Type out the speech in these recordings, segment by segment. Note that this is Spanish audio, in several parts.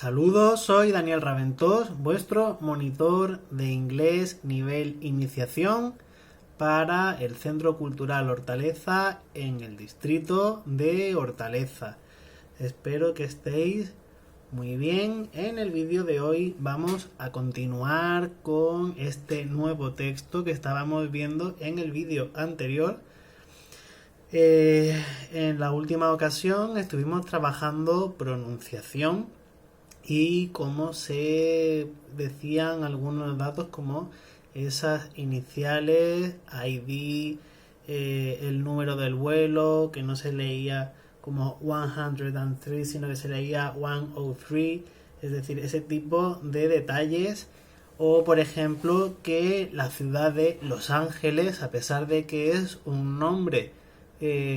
Saludos, soy Daniel Raventós, vuestro monitor de inglés nivel iniciación para el Centro Cultural Hortaleza en el distrito de Hortaleza. Espero que estéis muy bien. En el vídeo de hoy vamos a continuar con este nuevo texto que estábamos viendo en el vídeo anterior. En la última ocasión estuvimos trabajando pronunciación y cómo se decían algunos datos como esas iniciales, ID, el número del vuelo, que no se leía como 103, sino que se leía 103, es decir, ese tipo de detalles. O por ejemplo que la ciudad de Los Ángeles, a pesar de que es un nombre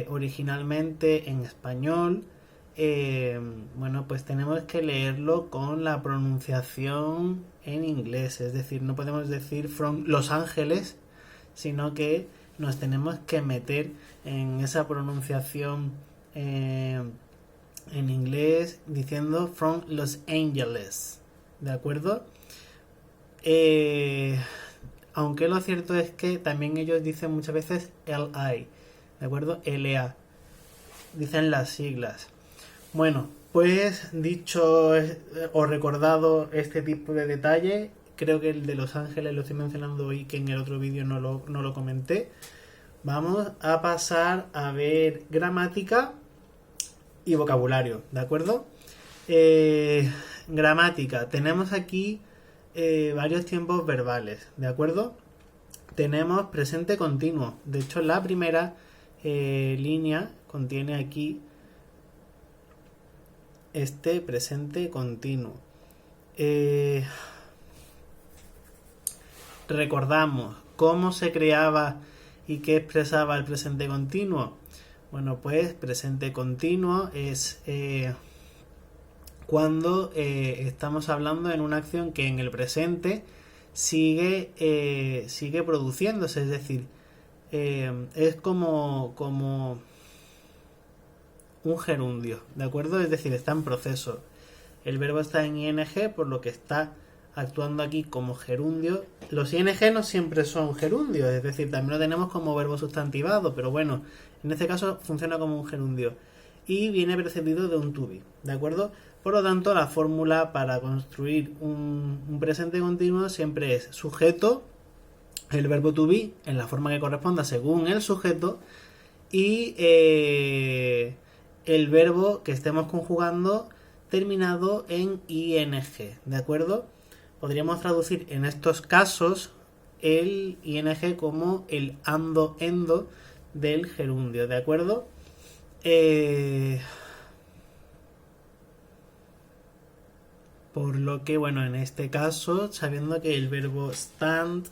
originalmente en español, bueno, pues tenemos que leerlo con la pronunciación en inglés, es decir, no podemos decir from Los Ángeles, sino que nos tenemos que meter en esa pronunciación en inglés diciendo from Los Angeles, ¿de acuerdo? Aunque lo cierto es que también ellos dicen muchas veces LI, ¿de acuerdo? LA, dicen las siglas. Bueno, pues dicho o recordado este tipo de detalle, creo que el de Los Ángeles lo estoy mencionando hoy, que en el otro vídeo no lo comenté. Vamos a pasar a ver gramática y vocabulario, ¿de acuerdo? Gramática, tenemos aquí varios tiempos verbales, ¿de acuerdo? Tenemos presente continuo, de hecho la primera línea contiene aquí este presente continuo. Recordamos cómo se creaba y qué expresaba el presente continuo. Bueno, pues presente continuo es cuando estamos hablando en una acción que en el presente sigue produciéndose, es decir, es como un gerundio, ¿de acuerdo? Es decir, está en proceso. El verbo está en ing, por lo que está actuando aquí como gerundio. Los ing no siempre son gerundios, es decir, también lo tenemos como verbo sustantivado, pero bueno, en este caso funciona como un gerundio y viene precedido de un to be, ¿de acuerdo? Por lo tanto, la fórmula para construir un presente continuo siempre es sujeto, el verbo to be en la forma que corresponda según el sujeto y el verbo que estemos conjugando terminado en ing, ¿de acuerdo? Podríamos traducir en estos casos el ing como el ando, endo del gerundio, ¿de acuerdo? Por lo que, bueno, en este caso, sabiendo que el verbo stand,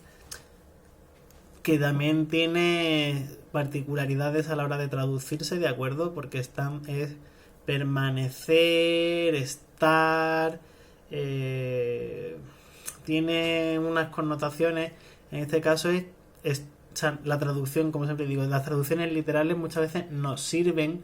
que también tiene particularidades a la hora de traducirse, ¿de acuerdo? Porque stand es permanecer, estar, tiene unas connotaciones. En este caso es la traducción, como siempre digo, las traducciones literales muchas veces nos sirven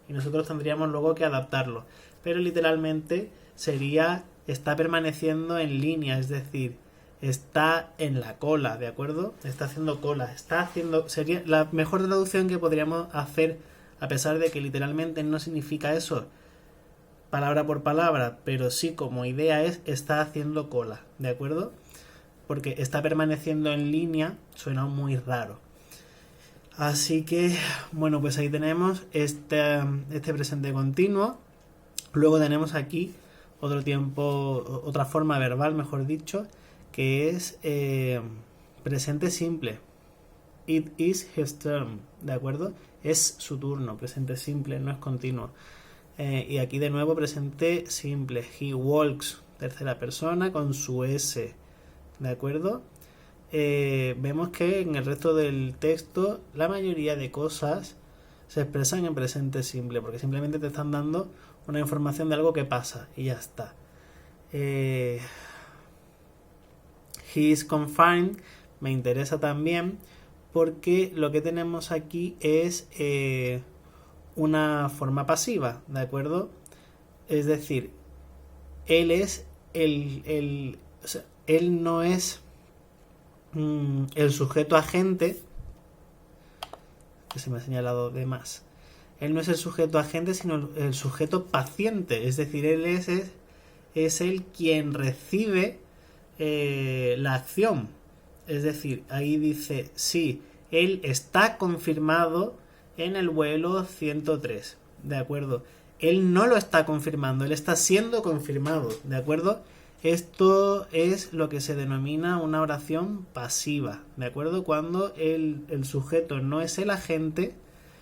y nosotros tendríamos luego que adaptarlo, pero literalmente sería está permaneciendo en línea, es decir, está en la cola, ¿de acuerdo? Está haciendo cola, sería la mejor traducción que podríamos hacer, a pesar de que literalmente no significa eso palabra por palabra, pero sí como idea es está haciendo cola, ¿de acuerdo? Porque está permaneciendo en línea suena muy raro. Así que, bueno, pues ahí tenemos este presente continuo. Luego tenemos aquí otra forma verbal, mejor dicho, que es presente simple. It is his turn, ¿de acuerdo? Es su turno, presente simple, no es continuo. Y aquí de nuevo presente simple. He walks, tercera persona con su S, ¿de acuerdo? Vemos que en el resto del texto la mayoría de cosas se expresan en presente simple, porque simplemente te están dando una información de algo que pasa y ya está. He is confined me interesa también porque lo que tenemos aquí es una forma pasiva, ¿de acuerdo? Es decir, él es o sea, él no es el sujeto agente, que se me ha señalado de más. Él no es el sujeto agente, sino el sujeto paciente. Es decir, él es el quien recibe la acción. Es decir, ahí dice, sí, él está confirmado en el vuelo 103, ¿de acuerdo? Él no lo está confirmando, él está siendo confirmado, ¿de acuerdo? Esto es lo que se denomina una oración pasiva, ¿de acuerdo? Cuando el sujeto no es el agente,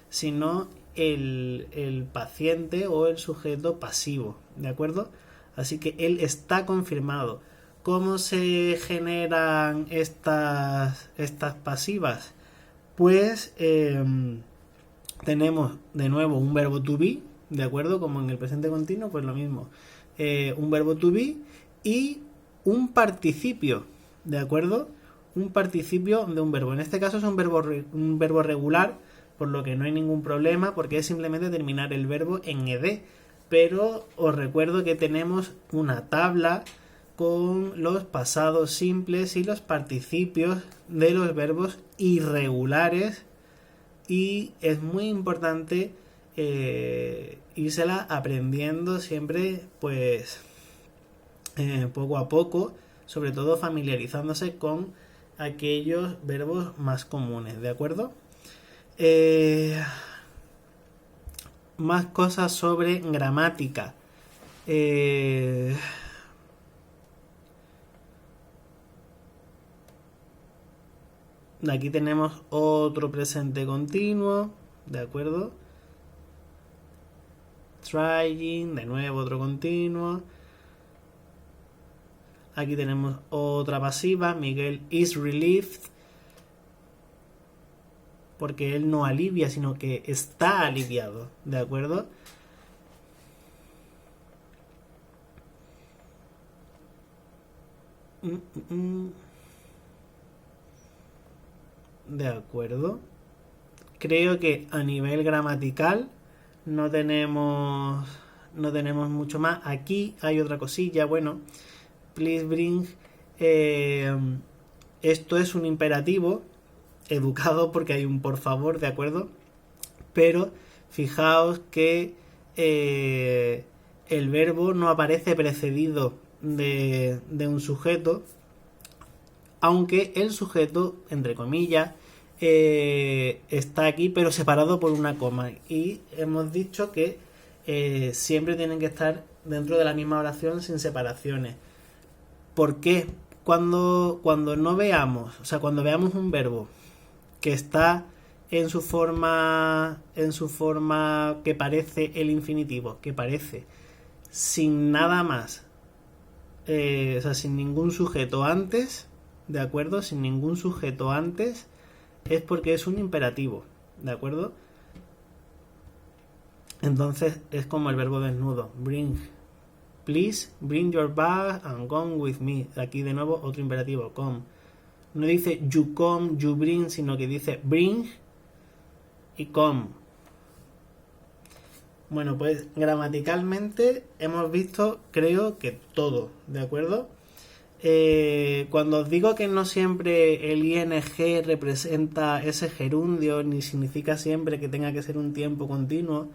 sino el paciente o el sujeto pasivo, ¿de acuerdo? Así que él está confirmado. ¿Cómo se generan estas pasivas? Pues tenemos de nuevo un verbo to be, ¿de acuerdo? Como en el presente continuo, pues lo mismo. Un verbo to be y un participio, ¿de acuerdo? Un participio de un verbo. En este caso es un verbo regular, por lo que no hay ningún problema, porque es simplemente terminar el verbo en ed. Pero os recuerdo que tenemos una tabla con los pasados simples y los participios de los verbos irregulares, y es muy importante írsela aprendiendo siempre, pues poco a poco, sobre todo familiarizándose con aquellos verbos más comunes, ¿de acuerdo? Más cosas sobre gramática. Aquí tenemos otro presente continuo, ¿de acuerdo? Trying, de nuevo otro continuo. Aquí tenemos otra pasiva, Miguel is relieved, porque él no alivia, sino que está aliviado, ¿de acuerdo? De acuerdo. Creo que a nivel gramatical no tenemos mucho más. Aquí hay otra cosilla. Bueno, please bring. Esto es un imperativo educado porque hay un por favor, ¿de acuerdo? Pero fijaos que el verbo no aparece precedido de un sujeto, aunque el sujeto, entre comillas, está aquí pero separado por una coma, y hemos dicho que siempre tienen que estar dentro de la misma oración sin separaciones. ¿Por qué? Cuando no veamos, o sea, cuando veamos un verbo que está en su forma que parece el infinitivo, que parece sin nada más, o sea, sin ningún sujeto antes, ¿de acuerdo? Sin ningún sujeto antes, es porque es un imperativo, ¿de acuerdo? Entonces es como el verbo desnudo, bring. Please bring your bag and come with me. Aquí de nuevo otro imperativo, come. No dice you come, you bring, sino que dice bring y come. Bueno, pues gramaticalmente hemos visto, creo que todo, ¿de acuerdo? Cuando os digo que no siempre el ing representa ese gerundio, ni significa siempre que tenga que ser un tiempo continuo,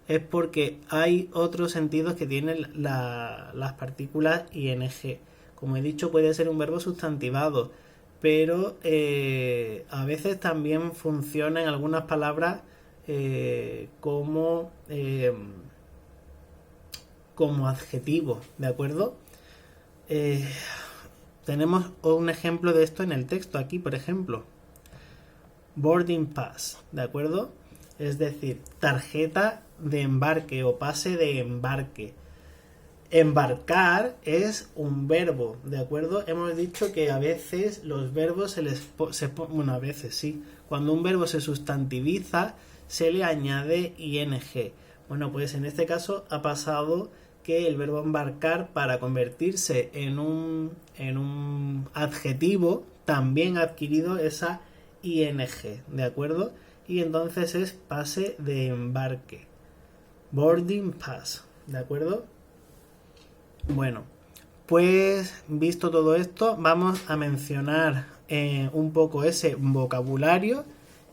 es porque hay otros sentidos que tienen las partículas ing. Como he dicho, puede ser un verbo sustantivado, pero a veces también funciona en algunas palabras como adjetivo, ¿de acuerdo? Tenemos un ejemplo de esto en el texto aquí, por ejemplo. Boarding pass, ¿de acuerdo? Es decir, tarjeta de embarque o pase de embarque. Embarcar es un verbo, ¿de acuerdo? Hemos dicho que a veces los verbos bueno, a veces sí. Cuando un verbo se sustantiviza, se le añade ing. Bueno, pues en este caso ha pasado que el verbo embarcar, para convertirse en un adjetivo, también ha adquirido esa ing, ¿de acuerdo? Y entonces es pase de embarque. Boarding pass, ¿de acuerdo? Bueno, pues visto todo esto, vamos a mencionar un poco ese vocabulario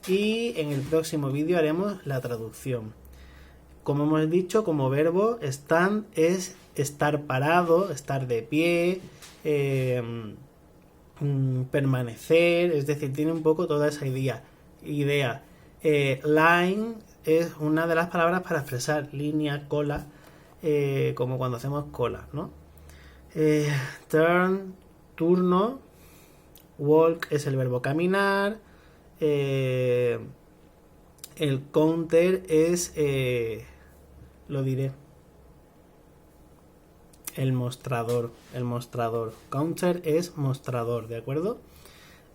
y en el próximo vídeo haremos la traducción. Como hemos dicho, como verbo, stand es estar parado, estar de pie, permanecer, es decir, tiene un poco toda esa idea. Line es una de las palabras para expresar línea, cola, como cuando hacemos cola, ¿no? Turn, turno. Walk es el verbo caminar. El counter es, lo diré, el mostrador. Counter es mostrador, ¿de acuerdo?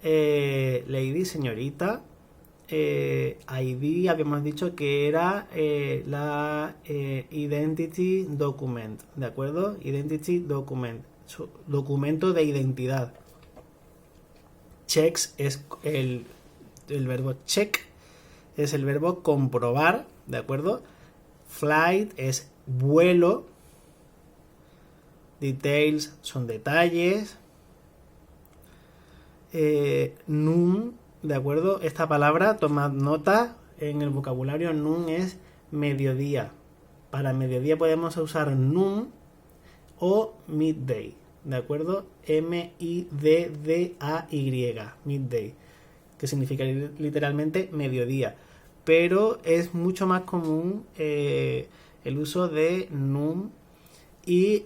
Lady, señorita. ID habíamos dicho que era la identity document, ¿de acuerdo? Identity document, documento de identidad. Checks es el verbo check, es el verbo comprobar, ¿de acuerdo? Flight es vuelo. Details son detalles. Noon, ¿de acuerdo? Esta palabra, tomad nota, en el vocabulario noon es mediodía. Para mediodía podemos usar noon o midday, ¿de acuerdo? Midday, midday, que significa literalmente mediodía. Pero es mucho más común el uso de noon y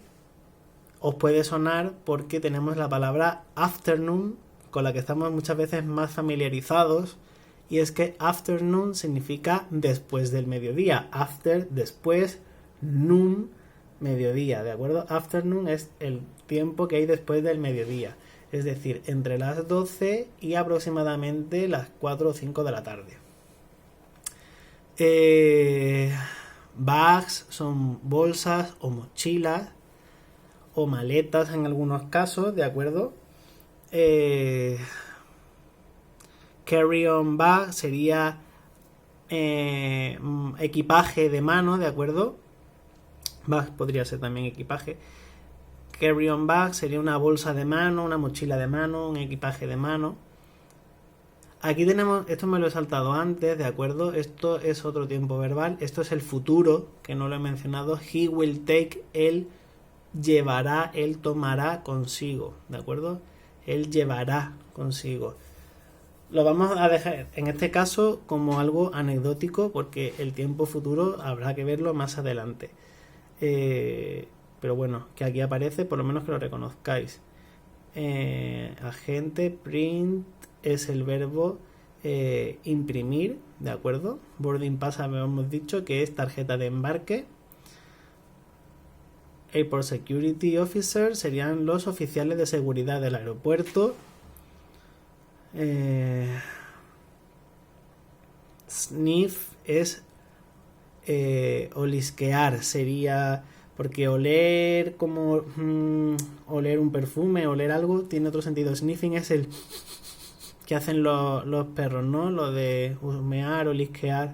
os puede sonar porque tenemos la palabra afternoon, con la que estamos muchas veces más familiarizados, y es que afternoon significa después del mediodía. After, después, noon, mediodía, ¿de acuerdo? Afternoon es el tiempo que hay después del mediodía, es decir, entre las 12 y aproximadamente las 4 o 5 de la tarde. Bags son bolsas o mochilas o maletas en algunos casos, ¿de acuerdo? Carry-on bag sería equipaje de mano, ¿de acuerdo? Bag podría ser también equipaje. Carry-on bag sería una bolsa de mano, una mochila de mano, un equipaje de mano. Aquí tenemos, esto me lo he saltado antes, ¿de acuerdo? Esto es otro tiempo verbal, esto es el futuro, que no lo he mencionado. He will take, él llevará, él tomará consigo, ¿de acuerdo? Él llevará consigo. Lo vamos a dejar en este caso como algo anecdótico porque el tiempo futuro habrá que verlo más adelante. Pero bueno, que aquí aparece, por lo menos que lo reconozcáis. Agente, print es el verbo imprimir, ¿de acuerdo? Boarding pass habíamos dicho que es tarjeta de embarque. Airport Security Officer serían los oficiales de seguridad del aeropuerto. Sniff es olisquear, sería porque oler como oler un perfume, oler algo, tiene otro sentido. Sniffing es el que hacen los perros, ¿no? Lo de humear, olisquear.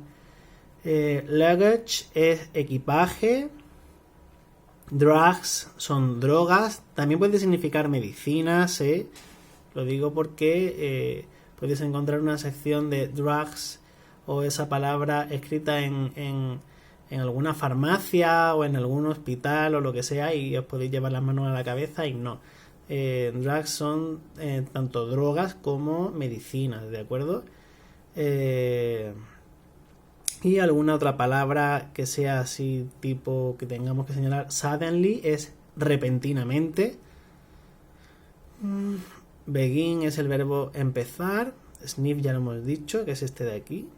Luggage es equipaje. Drugs son drogas, también puede significar medicinas, lo digo porque puedes encontrar una sección de drugs o esa palabra escrita en alguna farmacia o en algún hospital o lo que sea y os podéis llevar las manos a la cabeza y no. Drugs son tanto drogas como medicinas, ¿de acuerdo? Y alguna otra palabra que sea así tipo que tengamos que señalar. Suddenly es repentinamente. Begin es el verbo empezar. Sniff ya lo hemos dicho, que es este de aquí.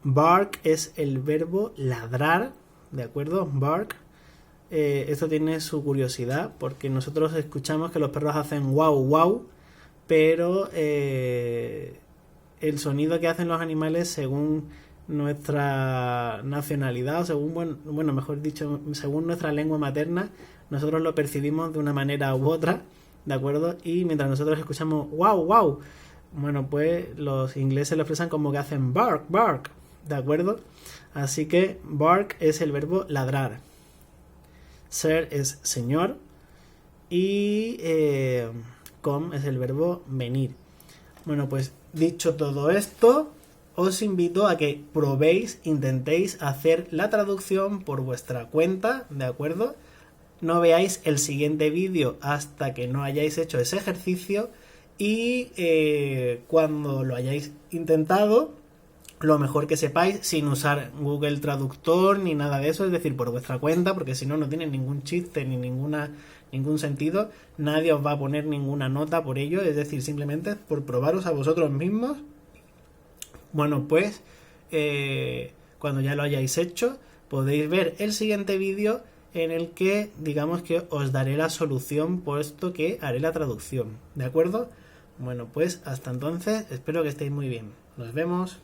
Bark es el verbo ladrar, ¿de acuerdo? Bark. Esto tiene su curiosidad porque nosotros escuchamos que los perros hacen wow, wow, pero el sonido que hacen los animales según nuestra nacionalidad o según, bueno, mejor dicho, según nuestra lengua materna, nosotros lo percibimos de una manera u otra, ¿de acuerdo? Y mientras nosotros escuchamos wow, wow, bueno, pues los ingleses lo expresan como que hacen bark, bark, ¿de acuerdo? Así que bark es el verbo ladrar. Ser es señor y com es el verbo venir. Bueno, pues dicho todo esto, os invito a que probéis, intentéis hacer la traducción por vuestra cuenta, ¿de acuerdo? No veáis el siguiente vídeo hasta que no hayáis hecho ese ejercicio y cuando lo hayáis intentado, lo mejor que sepáis, sin usar Google Traductor ni nada de eso, es decir, por vuestra cuenta, porque si no, no tiene ningún chiste ni ningún sentido, nadie os va a poner ninguna nota por ello, es decir, simplemente por probaros a vosotros mismos. Bueno, pues cuando ya lo hayáis hecho, podéis ver el siguiente vídeo en el que digamos que os daré la solución, puesto que haré la traducción, ¿de acuerdo? Bueno, pues hasta entonces, espero que estéis muy bien. Nos vemos.